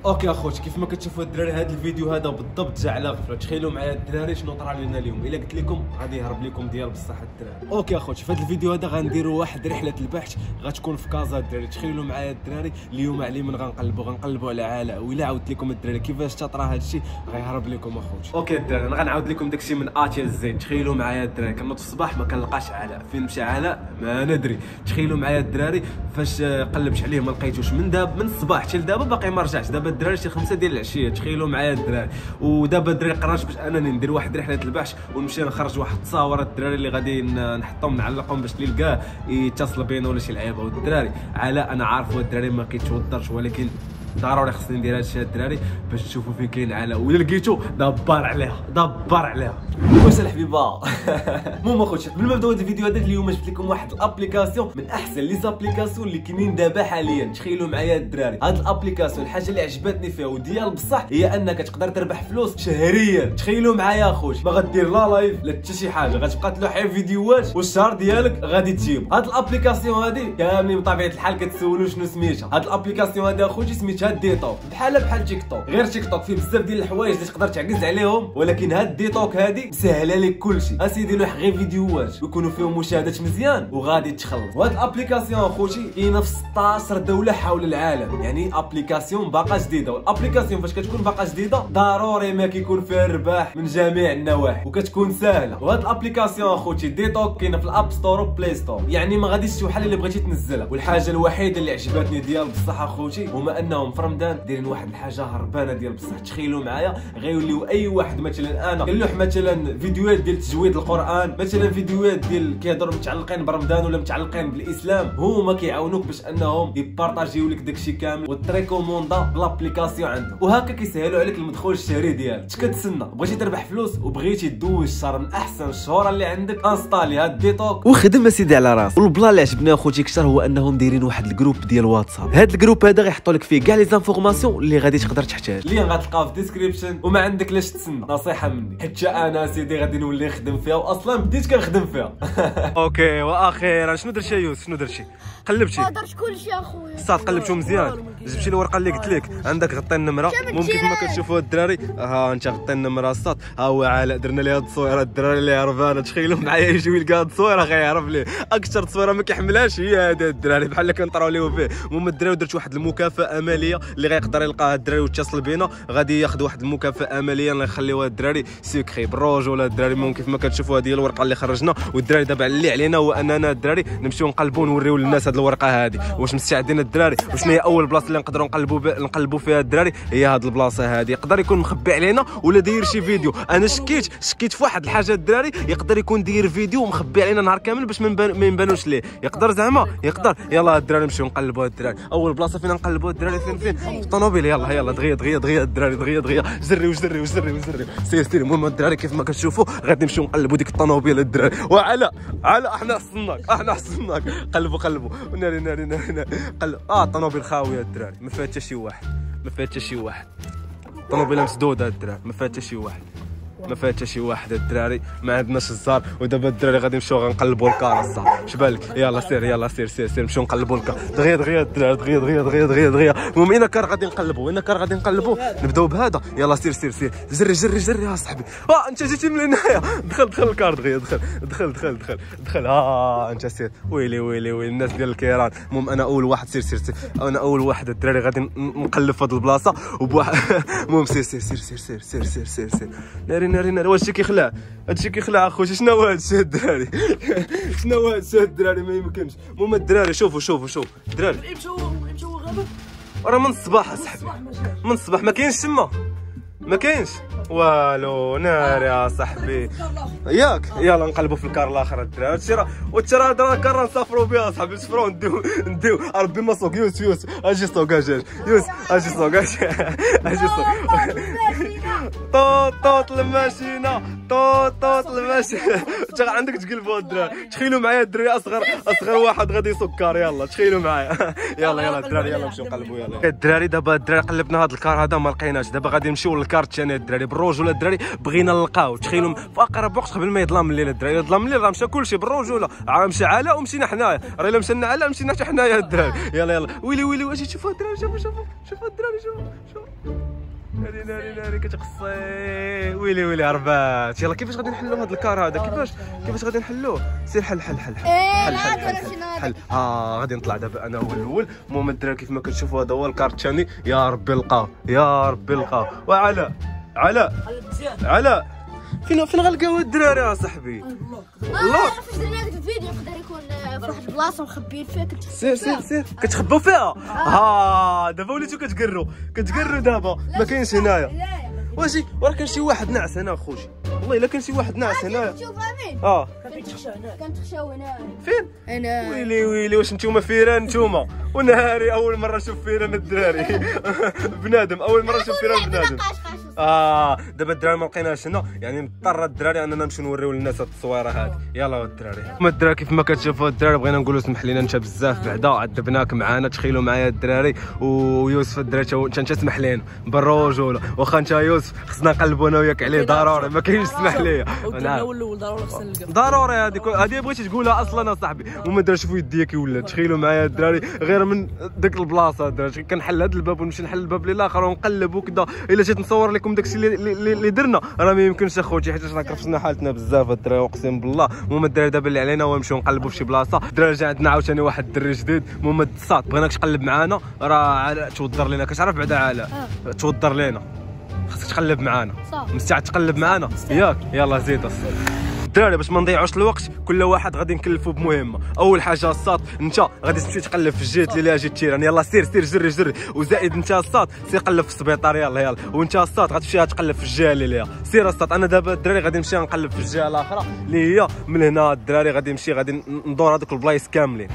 اوكي اخوتي، كيف ما كتشوفوا الدراري هذا الفيديو هذا بالضبط جا على غفله. تخيلوا معايا الدراري شنو طرا لنا اليوم. الا قلت لكم غادي يهرب لكم ديال بصح الدراري. اوكي اخوتي، في هذا الفيديو هذا غنديروا واحد رحله البحث غتكون في كازا الدراري. تخيلوا معايا الدراري اليوم علي من غنقلبوا على علاء. وإلا عاودت لكم الدراري كيفاش طرا هذا الشيء غيهرب لكم اخوتي. اوكي الدراري، انا غنعاود لكم داكشي من اتي للزين. تخيلوا معايا الدراري كنوض في الصباح ما كنلقاش علاء. فين مشى علاء ما ندري. تخيلوا معايا الدراري فاش قلبت عليه ما لقيتوش من الصباح حتى لدابا باقي ما رجعش. دابا الدراري شي 5 ديال العشيه. تخيلوا معايا الدراري. ودابا الدراري قررت باش انني ندير واحد رحله البحث ونمشي نخرج واحد التصاورات الدراري اللي غادي نحطهم نعلقهم باش اللي لقاه يتصل بينا ولا شي لعيبه. والدراري علاء انا عارف الدراري ما كيتوضرش، ولكن ضروري خصني ندير هادشي الدراري باش تشوفوا فين كاين علاء. ولا لقيتو دبر عليها واش الحبيبه. المهم اخوتي، قبل ما نبداو هذا الفيديو هذا اليوم جبت لكم واحد الابليكاسيون من احسن لي زابليكاسيون اللي كاينين دابا حاليا. تخيلوا معايا الدراري هاد الابليكاسيون الحاجه اللي عجبتني فيها وديال بصح هي انك تقدر تربح فلوس شهريا. تخيلوا معايا اخوتي، ما غدير لا لايف لا حتى شي حاجه، غتبقى تلوح فيديوهات والشهر ديالك غادي تجيب. هاد الابليكاسيون هادي كاملين بطبيعه الحال كتسولوا شنو سميتها. هاد الابليكاسيون هادي اخوتي سميتها ديتوك، بحال تيك توك، غير تيك توك فيه بزاف ديال الحوايج اللي تقدر تعكز عليهم، ولكن هاد ديتوك هادي مسهله لك كلشي. اسيدي لوح غير فيديوهات ويكونوا فيهم مشاهدات مزيان وغادي تخلص. وهاد الابليكاسيون اخوتي كاينه في 16 دوله حول العالم، يعني ابليكاسيون باقا جديده. والابليكاسيون فاش كتكون باقا جديده ضروري ما كيكون فيها الرباح من جميع النواحي وكتكون سهله. وهاد الابليكاسيون اخوتي ديتوك كاينه في الاب ستور وبلاي ستور، يعني ما غاديش شي حل اللي بغيتي تنزلها. والحاجه الوحيده اللي عجبتني ديال بصح اخوتي هما انهم في رمضان دايرين واحد الحاجه هربانه ديال بصح. تخيلوا معايا غيوليو اي واحد مثلا انا كنلوح مثلا فيديوهات ديال تجويد القران، مثلا فيديوهات ديال كيهضروا متعلقين برمضان ولا متعلقين بالاسلام، هما كيعاونوك باش انهم يبارطاجيو لك داكشي كامل وتريكوموندا بالابليكاسيون عندهم، وهكا كيسهلوا عليك المدخول الشهري ديالك. اش كتسنى؟ بغيتي تربح فلوس وبغيتي دوز شهر من احسن الشهور اللي عندك، انستالي هاد ديتوك وخدم اسيدي على راسك. والبلا اللي عجبني اخوتي كثر هو انهم دايرين واحد الجروب ديال واتساب. هاد الجروب هذا غيحطوا لك فيه كاع لي زانفورماسيون اللي غادي تقدر تحتاج. اللي غتلقاه في ديسكريبشن وما عندك لاش تسنى. نصيحه مني حتى انا سيدي غادي نولي نخدم فيها، واصلا بديت كنخدم فيها. اوكي واخيرا شنو درتي يوسف؟ شنو درتي؟ قلبتي؟ درت كلشي اخويا. صاد قلبتو مزيان، جبتي الورقه اللي قلت لك عندك غطي النمره. ممكن كما كتشوفوا الدراري ها انت غطي النمره صاد. ها هو علاء درنا ليه هاد التصويره الدراري اللي هربانه. تخيلوا معايا يجيو يلقى هاد التصويره غيعرف ليه. اكثر تصويره ما كيحملهاش هي هذا الدراري بحال كنطراو ليه فيه. المهم الدراري درت واحد المكافاه اماليه اللي غيقدر يلقاها الدراري ويتصل بينا غادي ياخذ واحد المكافاه اماليه اللي نخليوها الدراري سيكري بالرجوله الدراري. المهم كيف ما كتشوفوا هذه هي الورقه اللي خرجنا، والدراري دابا اللي علينا هو اننا الدراري نمشيو نقلبوا نوريو للناس هذه الورقه هذه. واش مستعدين الدراري؟ وشنو هي اول بلاصه اللي نقدروا نقلبوا فيها الدراري؟ هي هذه البلاصه هذه. يقدر يكون مخبي علينا ولا داير شي فيديو. انا شكيت في واحد الحاجه الدراري، يقدر يكون داير فيديو ومخبي علينا نهار كامل باش ما يبانوش ليه. يقدر زعما يقدر. يلا الدراري نمشيو نقلبوا الدراري. اول بلاصه فين نقلبوا الدراري؟ فين الطوموبيل. يلا دغيا الدراري دغيا جريو سير. المهم الدراري كيف ما كتشوفوا غادي نمشيو نقلبوا ديك الطوموبيل الدراري. وعلى احنا حصلناك قلبوا ناري قلب. الطوموبيل خاويه الدراري، ما فيها حتى شي واحد. الطوموبيله مسدوده الدراري، ما فيها حتى شي واحد الدراري. ما عندناش الزار. ودابا الدراري غادي نمشيو غنقلبوا الكار الصح. شبالك؟ يلا سير نمشيو نقلبوا الكار. دغيا الدراري دغيا. المهم اين كار غادي نقلبوا نبداو بهذا. يلا سير جري يا صاحبي. انت جيتي من هنايا. دخل الكار دغيا. دخل. انت سير. ويلي الناس ديال الكيران. المهم انا اول واحد. سير انا اول واحد الدراري غادي نقلب في هذه البلاصه وبواحد. المهم سير ناري. واش هادشي كيخلع اخوتي. شنو هو هادشي الدراري؟ ما يمكنش. المهم الدراري شوفوا الدراري راه من الصباح اصاحبي، من الصباح ما كاينش تما، ما كاينش والو. ناري يا صاحبي ياك. يلا نقلبوا في الكار الاخر الدراري. هادشي راه الكار نسافروا بها صاحبي. نسافروا نديو ربي ما سوق. يوسف اجي سوق يوسف اجي سوق طوط الماشينه. انت عندك تقلبوا الدراري. تخيلوا معايا الدراري اصغر واحد غادي يسوق كار. يلا تخيلوا معايا. يلا الدراري يلا نمشيو نقلبوا. يلا الدراري دابا قلبنا هذا الكار هذا ما لقيناش. دابا غادي نمشيو للكار الثاني الدراري بالرجوله الدراري. بغينا نلقاو. تخيلوا في اقرب وقت قبل ما يظلم الليل الدراري. يظلم الليل راه مشى كلشي بالرجوله. مشى علاء ومشينا حنايا. راه الا مشينا علاء مشينا حتى حنايا الدراري. يلا ويلي واش تشوفوا الدراري؟ شوفوا الدراري. ناري كتقصي. ويلي هربات. يلا كيفاش غادي نحلوا هذا الكار هذا؟ كيفاش غادي نحلوه؟ سير حل غادي نطلع دابا انا هو الاول. المهم الدراري كيف ما كتشوفوا هذا هو الكار الثاني. يا ربي لقاو علاء فين غلقاو الدراري اصاحبي؟ الله فاش درنا هذاك الفيديو يقدر يكون في واحد البلاصه مخبيين فيها. سير كتخبوا فيها. دابا وليتو كتقروا دابا ما كاينش هنايا. واش راه كان شي واحد ناعس هنا اخوتي، والله الا كان شي واحد ناعس هنايا. شوف امين كنتخشاو هنا. فين؟ هنا. ويلي واش نتوما فيران نتوما؟ ونهاري اول مره نشوف فيران الدراري. بنادم اول مره نشوف فيران بنادم. دابا الدراري ما لقيناش هنا، يعني مضطر الدراري اننا نمشيو نوريو للناس هاد التصويره هذه. يلا الدراري هما الدراري كيف ما كتشوفوا الدراري بغينا نقولوا سمح لينا انت بزاف بعدا عذبناك معانا. تخيلوا معايا الدراري ويوسف الدراري انت تسمح لينا بالرجوله. واخا انت يوسف خصنا نقلبوا انا وياك عليه ضروري ما كاينش تسمح ليا. انا هو الاول ضروري خصنا نلقى ضروري. هذه بغيتي تقولها اصلا اصاحبي. وما دار شوفوا يديا كي ولا. تخيلوا معايا الدراري غير من ديك البلاصه الدراري كنحل هذا الباب ونمشي نحل الباب الاخر ونقلب وكذا. الا جيت نصور لكم داكشي اللي درنا راه ما يمكنش اخوتي، حيت راه كرفسنا حالتنا بزاف الدراري اقسم بالله. المهم الدراري دابا اللي علينا هو نمشيو نقلبوا في شي بلاصه. الدراري جا عندنا عاوتاني واحد الدري جديد. المهم الدصات بغيناك تقلب معانا، راه توضر لينا. كتعرف بعدا علاء توضر لينا، خاصك تقلب معانا. مستعد تقلب معانا ياك؟ يلا زيد الدراري باش ما نضيعوش الوقت. كل واحد غادي نكلفو بمهمه. اول حاجه الساط انت غادي تمشي تقلب في الجهه اللي جيت تيران. يلا سير جري. وزائد انت الساط سير قلب في السبيطار. يلا وانت الساط غتمشي تقلب في الجهه اللي ليها. سير الساط. انا دابا الدراري غادي نمشي نقلب في الجهه الاخرى اللي هي من هنا. الدراري غادي ندور هذوك البلايص كاملين.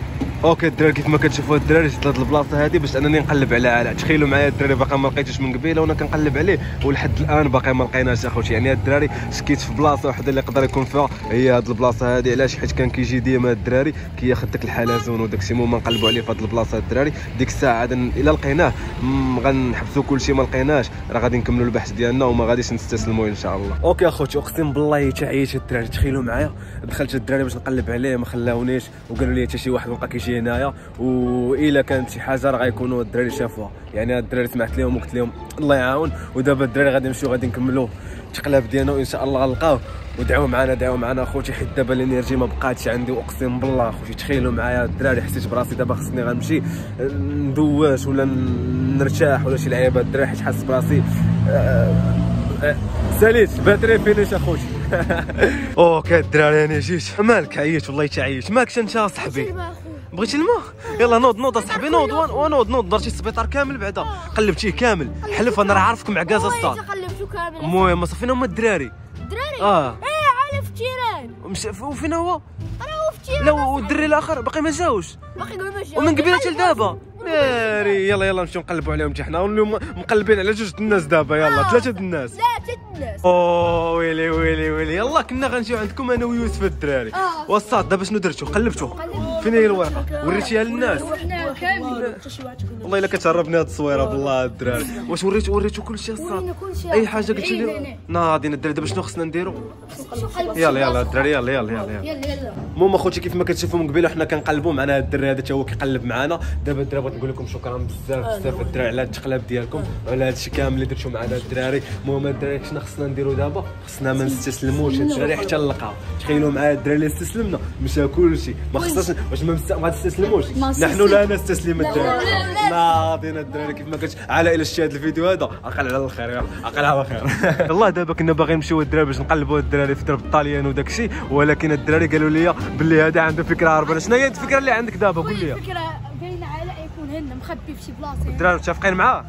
اوكي الدراري كيف ما كتشوفوا الدراري جيت لهاد البلاصه هذه باش انني نقلب على علاء. تخيلوا معايا الدراري باقي ما لقيتوش من قبيله وانا كنقلب عليه ولحد الان باقي ما لقيناش اخوتي. يعني الدراري شكيت في بلاصه وحده اللي يقدر يكون فيها هي هاد البلاصه هذه. علاش؟ حيت كان كيجي ديما الدراري كياخذ داك الحلزون وداكشي. المهم نقلبوا عليه في هاد البلاصه الدراري. ديك الساعه الا لقيناه غنحبسوا كلشي، ما لقيناش راه غادي نكملوا البحث ديالنا وما غاديش نستسلموا ان شاء الله. اوكي اخوتي اقسم بالله تعيش الدراري. تخيلوا معايا دخلت الدراري باش نقلب عليه ما خلاونيش وقالوا لي حتى شي واحد بقى كيجي هنايا. والا كانت شي حاجه راه غيكونوا الدراري شافوها. يعني الدراري سمعت لهم وقلت لهم الله يعاون. ودابا الدراري غادي نمشيو غادي نكملوا التقلاب ديالنا وان شاء الله غنلقاوه. ودعوا معنا اخوتي حيت دابا الانرجي ما بقاتش عندي واقسم بالله اخوتي. تخيلوا معايا الدراري حسيت براسي دابا خصني غنمشي ندواش ولا نرتاح ولا شي لعيبه الدراري حيت حاسس براسي ساليت باتري فينيش اخوتي. اوكي الدراري انا جيت. مالك عييت؟ والله تعييت. مالكش انت صاحبي؟ بغيتي الماء؟ يلا نوض اصاحبي نوض. ونوض درتي السبيطار كامل بعدا قلبتيه كامل. حلف انا راه عارفك معكازه الصاد. قلبتو كامل. المهم صافينا هما الدراري. عارف تيران. وفين هو؟ راه هو في تيران. لا والدري الاخر باقي ما جاوش. ومن قبيله حتى لدابا. ناري يلا نمشيو نقلبوا عليهم حتى حنا. اليوم مقلبين على جوج الناس دابا. يلا 3 الناس. لا 3 الناس. ويلي يلا كنا غنجيو عندكم انا ويوسف الدراري. وصات دابا شنو درتو؟ قلبتو فين هي الورقه؟ وريتيها للناس؟ وحنا كاملين. والله الا كتهربني هاد التصويره بالله الدراري. واش وريتو كلشي الصاد؟ اي حاجه قلت لي ناضين الدراري. دابا شنو خصنا نديرو؟ يلا الدراري يلا المهم اخوتي كيف ما كتشوفوا من قبيله حنا كنقلبوا معنا هاد الدري هذا حتى هو كيقلب معنا. دابا الدراري بغيت نقول لكم شكرا بزاف الدراري على هاد التقلاب ديالكم وعلى هاد الشيء كامل اللي درتو معنا الدراري. المهم الدراري شنو خصنا نديرو دابا؟ خصنا ما نستسلموش الدراري حتى نلقاو. تخيلوا معايا الدراري اللي استسلمنا مشى كلشي. ما خصناش واش ما تستسلموش. نحن لا نستسلم الدراري. ناضين الدراري كيف ما قلت. على الى شتي هذا الفيديو هذا عقل على الخير عقل على خير. والله دابا كنا باغيين نمشيو الدراري باش نقلبوا الدراري في درب الطاليان وداك الشيء، ولكن الدراري قالوا لي باللي هذا عنده فكره هربانه. شنو هي الفكره اللي عندك دابا؟ قول لي. الفكره باين علاء يكون هنا مخبي في شي بلاصه. الدراري متفقين معاه؟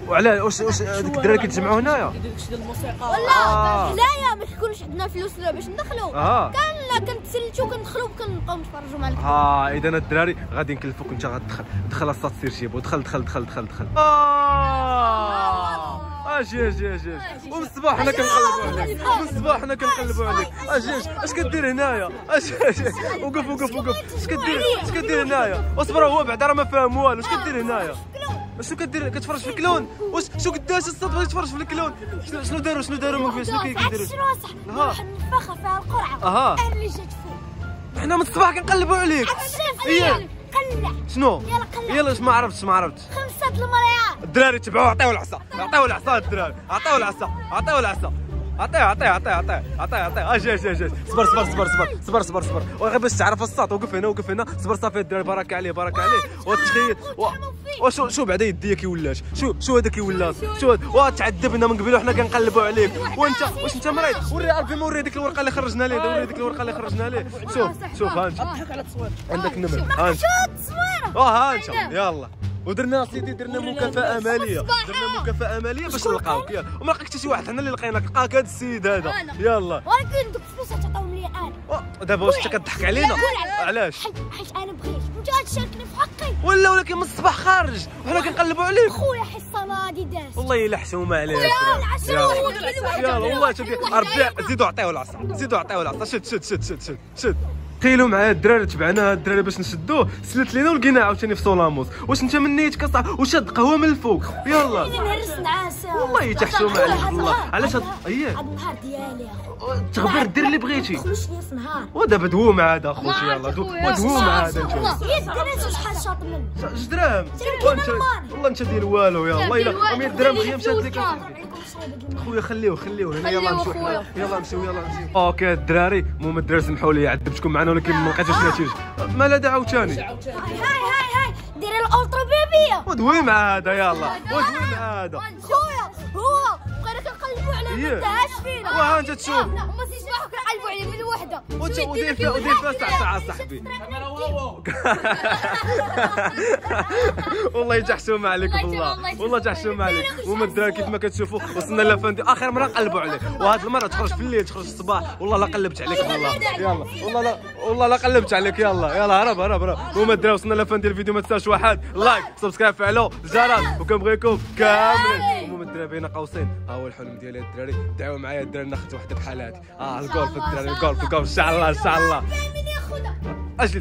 وعلاه واش ديك الدراري كيتجمعوا هنايا؟ والله هنايا ما كيكونش عندنا فلوس باش ندخلوا. كنتسلتو كندخلوا وكنبقاو نتفرجوا مع الكل. اذا الدراري غادي نكلفوك انت غتدخل الصاد سير جيبو. دخل اجي ومن الصباح حنا كنقلبوا عليك. اجي اش كدير هنايا؟ وقف اش كدير هنايا؟ اصبر هو بعدا راه ما فاهم والو. اش كدير هنايا؟ شنو كدير؟ كتفرج في الكلون؟ واش شو قداش الصاد بغا يتفرج في الكلون؟ شنو داروا ما فيها؟ شنو كيديروا؟ واحد النفخه فيها القرعه. انا اللي جات فوق. حنا من الصباح كنقلبوا عليك. قلع. شنو؟ يلا قلع. يلا ما عرفتش 5 المريات. الدراري تبعوه، عطيوه العصا، عطيوه العصا الدراري، عطيوه العصا، عطيوه العصا، عطيه اجي صبر وغير باش تعرف الساط. وقف هنا صبر صافي الدراري. بارك عليه وتخيل شو بعدا يديا كي ولاش. شو هذا كي ولا شو تعذبنا من قبل وحنا كنقلبوا عليك. وانت واش انت مريض؟ وري عارفين وري ديك الورقه اللي خرجنا ليه شوف ها انت عندك النمر ها انت ها انت يلا. ودرنا سيدي درنا مكافأة مالية باش نلقاوك. يلا وما لقاك حتى شي واحد، حنا اللي لقيناك. لقاك هذا السيد هذا. يلا ولكن دوك الفلوس تعطيهم لي انا. دابا واش انت كتضحك علينا؟ علاش؟ حيت انا بغيت وانت غتشاركني في حقي. ولكن من الصباح خارج وحنا كنقلبوا عليك. خويا حصه ناضي داز. والله الا حشومه عليه. يلا والله شوفي ربي زيدوا عطيوه العصا. شد تخيلوا معايا الدراري. تبعنا الدراري باش نشدوه، سلت لينا ولقينا عاوتاني في سولاموس. واش انت من نيتك كصح وشاد قهوه من الفوق. يلا نهرس نعاسه والله تحشومه عليك والله. علاش هاد النهار ديالي تغبر دير اللي بغيتي. خمس لي في نهار ودابا دوم عاد اخوتي. يلا دوم عاد انت. يا الدراري شحال شاط منه 6 دراهم. والله انت ديال والو. يلا 100 درهم هي مشات لك خويا. خليوه هنا. يلا نمشيو. اوكي الدراري المهم الدراري سمحوا لي عذبتكم معنا ولكن ما لقيتوش نتيجه. ما لا دعاو ثاني. هاي ديري الالترا بيبيه ودوي مع هذا. يلا ودوي مع هذا. خويا هو بقينا كنقلبوا عليه ما داهاش فينا. وها انت تشوف هما سي صباحو كنقلبوا عليه من وحده. ودير فيها ساعه صاحبي. والله تحشومه عليك والله تحشومه عليك. هما الدراري كيف ما كتشوفوا وصلنا لفندي اخر مره نقلبوا عليه. وهاد المره تخرج في الليل تخرج الصباح. والله لا قلبت عليك والله. يلا والله لا قلبت عليك. يلا هرب. هما الدراري وصلنا لفندي الفيديو. ما تنساوش واحد لايك سبسكرايب فعلوا الجرس وكنبغيكم كاملين. المهم الدراري بين قوسين ها هو الحلم ديالي الدراري. دعوا معايا الدراري ناخذ وحده بحال هادي. الجولف الدراري الجولف ان شاء الله. اجي